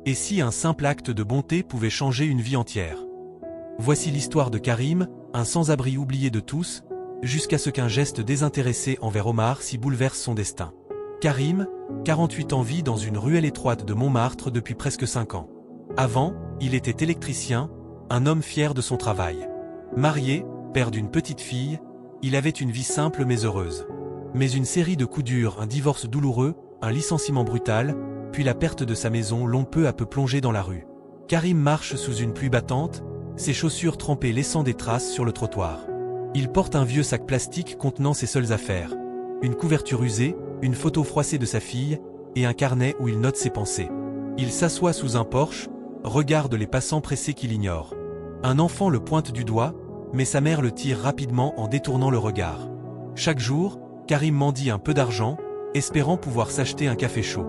Et si un simple acte de bonté pouvait changer une vie entière? Voici l'histoire de Karim, un sans-abri oublié de tous, jusqu'à ce qu'un geste désintéressé envers Omar s'y bouleverse son destin. Karim, 48 ans, vit dans une ruelle étroite de Montmartre depuis presque 5 ans. Avant, il était électricien, un homme fier de son travail. Marié, père d'une petite fille, il avait une vie simple mais heureuse. Mais une série de coups durs, un divorce douloureux, un licenciement brutal, puis la perte de sa maison l'ont peu à peu plongé dans la rue. Karim marche sous une pluie battante, ses chaussures trempées laissant des traces sur le trottoir. Il porte un vieux sac plastique contenant ses seules affaires. Une couverture usée, une photo froissée de sa fille, et un carnet où il note ses pensées. Il s'assoit sous un porche, regarde les passants pressés qu'il ignore. Un enfant le pointe du doigt, mais sa mère le tire rapidement en détournant le regard. Chaque jour, Karim mendie un peu d'argent, espérant pouvoir s'acheter un café chaud.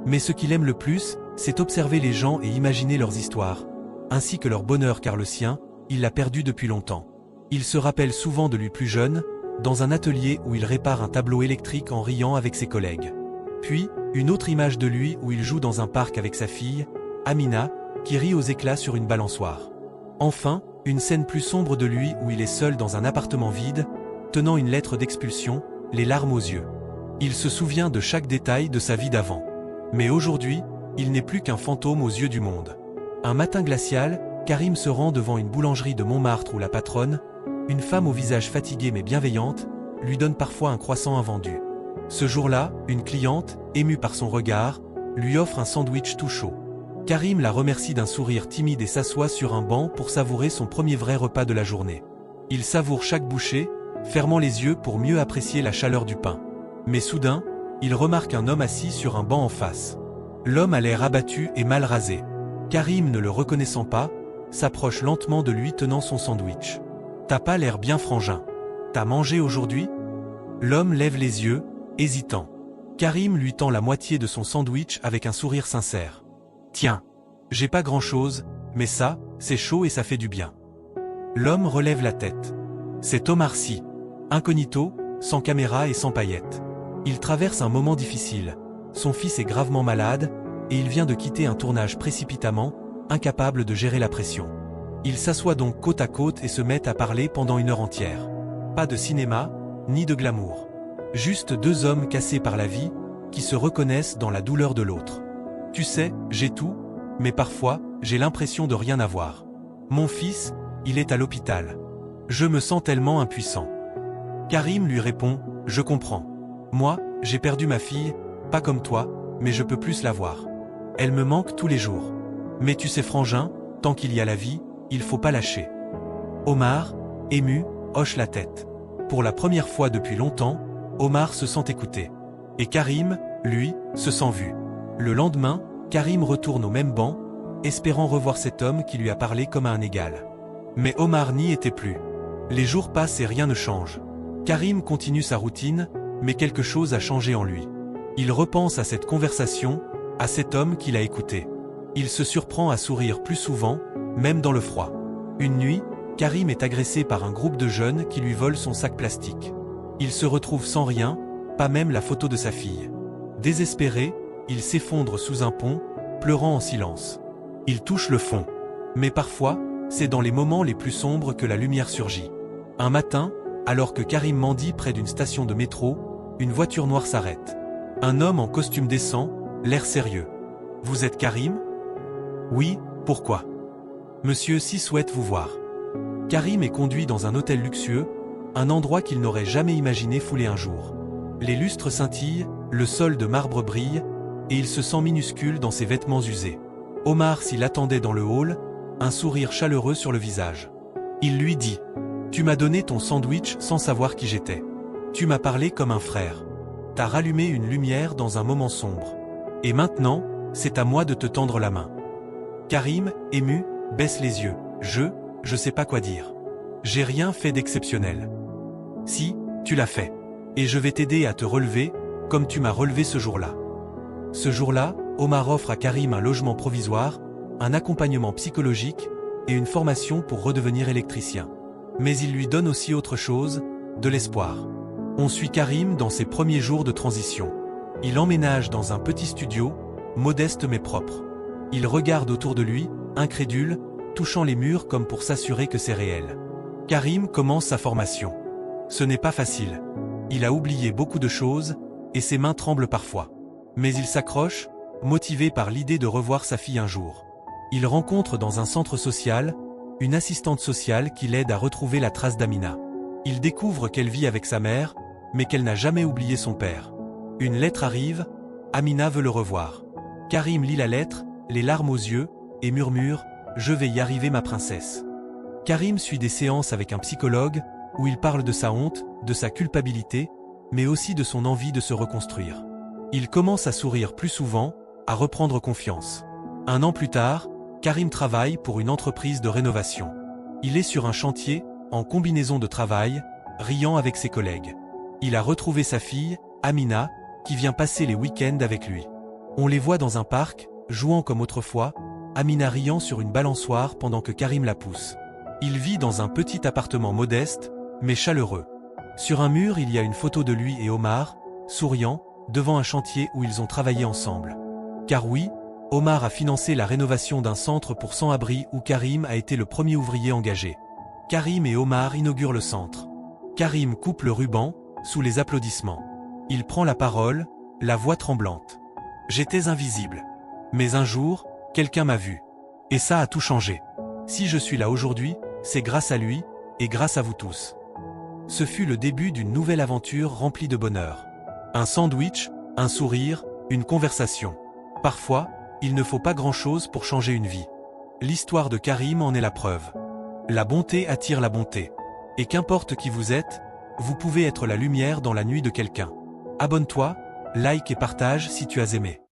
Mais ce qu'il aime le plus, c'est observer les gens et imaginer leurs histoires, ainsi que leur bonheur, car le sien, il l'a perdu depuis longtemps. Il se rappelle souvent de lui plus jeune, dans un atelier où il répare un tableau électrique en riant avec ses collègues. Puis, une autre image de lui où il joue dans un parc avec sa fille, Amina, qui rit aux éclats sur une balançoire. Enfin, une scène plus sombre de lui où il est seul dans un appartement vide, tenant une lettre d'expulsion, les larmes aux yeux. Il se souvient de chaque détail de sa vie d'avant. Mais aujourd'hui, il n'est plus qu'un fantôme aux yeux du monde. Un matin glacial, Karim se rend devant une boulangerie de Montmartre où la patronne, une femme au visage fatigué mais bienveillante, lui donne parfois un croissant invendu. Ce jour-là, une cliente, émue par son regard, lui offre un sandwich tout chaud. Karim la remercie d'un sourire timide et s'assoit sur un banc pour savourer son premier vrai repas de la journée. Il savoure chaque bouchée, fermant les yeux pour mieux apprécier la chaleur du pain. Mais soudain, il remarque un homme assis sur un banc en face. L'homme a l'air abattu et mal rasé. Karim, ne le reconnaissant pas, s'approche lentement de lui tenant son sandwich. « T'as pas l'air bien, frangin. T'as mangé aujourd'hui ?» L'homme lève les yeux, hésitant. Karim lui tend la moitié de son sandwich avec un sourire sincère. « Tiens, j'ai pas grand-chose, mais ça, c'est chaud et ça fait du bien. » L'homme relève la tête. C'est Omar Sy, incognito, sans caméra et sans paillettes. Il traverse un moment difficile. Son fils est gravement malade, et il vient de quitter un tournage précipitamment, incapable de gérer la pression. Ils s'assoient donc côte à côte et se mettent à parler pendant 1 heure entière. Pas de cinéma, ni de glamour. Juste 2 hommes cassés par la vie, qui se reconnaissent dans la douleur de l'autre. « Tu sais, j'ai tout, mais parfois, j'ai l'impression de rien avoir. Mon fils, il est à l'hôpital. Je me sens tellement impuissant. » Karim lui répond, « Je comprends. Moi, j'ai perdu ma fille, pas comme toi, mais je peux plus la voir. Elle me manque tous les jours. Mais tu sais, frangin, tant qu'il y a la vie, il faut pas lâcher. » Omar, ému, hoche la tête. Pour la première fois depuis longtemps, Omar se sent écouté. Et Karim, lui, se sent vu. Le lendemain, Karim retourne au même banc, espérant revoir cet homme qui lui a parlé comme à un égal. Mais Omar n'y était plus. Les jours passent et rien ne change. Karim continue sa routine, mais quelque chose a changé en lui. Il repense à cette conversation, à cet homme qu'il a écouté. Il se surprend à sourire plus souvent, même dans le froid. Une nuit, Karim est agressé par un groupe de jeunes qui lui volent son sac plastique. Il se retrouve sans rien, pas même la photo de sa fille. Désespéré, il s'effondre sous un pont, pleurant en silence. Il touche le fond. Mais parfois, c'est dans les moments les plus sombres que la lumière surgit. Un matin, alors que Karim mendie près d'une station de métro, une voiture noire s'arrête. Un homme en costume descend, l'air sérieux. « Vous êtes Karim ? » ?»« Oui, pourquoi ? » ?»« Monsieur Sy souhaite vous voir. » Karim est conduit dans un hôtel luxueux, un endroit qu'il n'aurait jamais imaginé fouler un jour. Les lustres scintillent, le sol de marbre brille, et il se sent minuscule dans ses vêtements usés. Omar Sy l'attendait dans le hall, un sourire chaleureux sur le visage. Il lui dit « Tu m'as donné ton sandwich sans savoir qui j'étais. Tu m'as parlé comme un frère. T'as rallumé une lumière dans un moment sombre. Et maintenant, c'est à moi de te tendre la main. » Karim, ému, baisse les yeux. Je sais pas quoi dire. J'ai rien fait d'exceptionnel. Si, tu l'as fait. Et je vais t'aider à te relever, comme tu m'as relevé ce jour-là. Ce jour-là, Omar offre à Karim un logement provisoire, un accompagnement psychologique et une formation pour redevenir électricien. Mais il lui donne aussi autre chose, de l'espoir. On suit Karim dans ses premiers jours de transition. Il emménage dans un petit studio, modeste mais propre. Il regarde autour de lui, incrédule, touchant les murs comme pour s'assurer que c'est réel. Karim commence sa formation. Ce n'est pas facile. Il a oublié beaucoup de choses, et ses mains tremblent parfois. Mais il s'accroche, motivé par l'idée de revoir sa fille un jour. Il rencontre dans un centre social, une assistante sociale qui l'aide à retrouver la trace d'Amina. Il découvre qu'elle vit avec sa mère, mais qu'elle n'a jamais oublié son père. Une lettre arrive, Amina veut le revoir. Karim lit la lettre, les larmes aux yeux, et murmure « Je vais y arriver ma princesse ». Karim suit des séances avec un psychologue, où il parle de sa honte, de sa culpabilité, mais aussi de son envie de se reconstruire. Il commence à sourire plus souvent, à reprendre confiance. 1 an plus tard, Karim travaille pour une entreprise de rénovation. Il est sur un chantier, en combinaison de travail, riant avec ses collègues. Il a retrouvé sa fille, Amina, qui vient passer les week-ends avec lui. On les voit dans un parc, jouant comme autrefois, Amina riant sur une balançoire pendant que Karim la pousse. Il vit dans un petit appartement modeste, mais chaleureux. Sur un mur, il y a une photo de lui et Omar, souriant, devant un chantier où ils ont travaillé ensemble. Car oui, Omar a financé la rénovation d'un centre pour sans-abri où Karim a été le premier ouvrier engagé. Karim et Omar inaugurent le centre. Karim coupe le ruban, sous les applaudissements. Il prend la parole, la voix tremblante. « J'étais invisible. Mais un jour, quelqu'un m'a vu. Et ça a tout changé. Si je suis là aujourd'hui, c'est grâce à lui, et grâce à vous tous. » Ce fut le début d'une nouvelle aventure remplie de bonheur. Un sandwich, un sourire, une conversation. Parfois, il ne faut pas grand-chose pour changer une vie. L'histoire de Karim en est la preuve. La bonté attire la bonté. Et qu'importe qui vous êtes, vous pouvez être la lumière dans la nuit de quelqu'un. Abonne-toi, like et partage si tu as aimé.